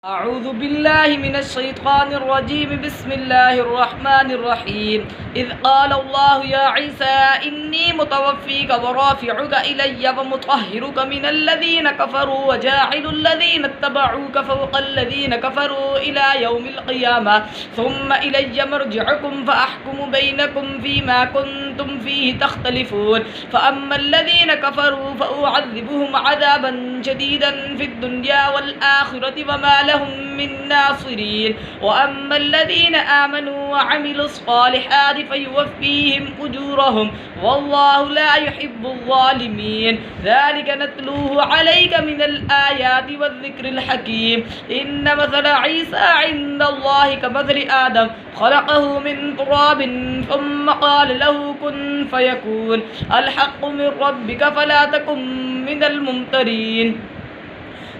أعوذ بالله من الشيطان الرجيم. بسم الله الرحمن الرحيم. إذ قال الله يا عيسى إني متوفيك ورافعك إلي ومطهرك من الذين كفروا وجاعل الذين اتبعوك فوق الذين كفروا إلى يوم القيامة ثم إلي مرجعكم فأحكم بينكم فيما كنتم فيه تختلفون. فأما الذين كفروا فأعذبهم عذابا شديدا في الدنيا والآخرة وما لهم من ناصرين. وأما الذين آمنوا وعملوا الصالحات فيوفيهم أجورهم والله لا يحب الظالمين. ذلك نتلوه عليك من الآيات والذكر الحكيم. إن مثل عيسى عند الله كمثل آدم خلقه من تراب ثم قال له كن فيكون. الحق من ربك فلا تكن من الممترين.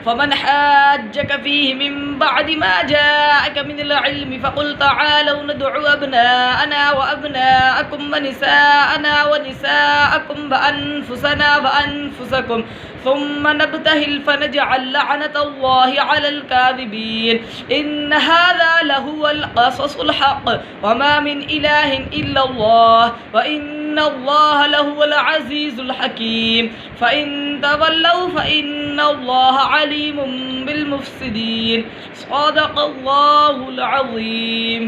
فمن حاجك فيه من بعد ما جاءك من العلم فقل تعالوا ندعو أبناءنا وأبناءكم ونساءنا ونساءكم وأنفسنا وأنفسكم ثم نبتهل فنجعل لعنة الله على الكاذبين. إن هذا لهو القصص الحق وما من إله إلا الله وإن الله لهو العزيز الحكيم. فإن تولوا فإن الله عليم بالمفسدين. صدق الله العظيم.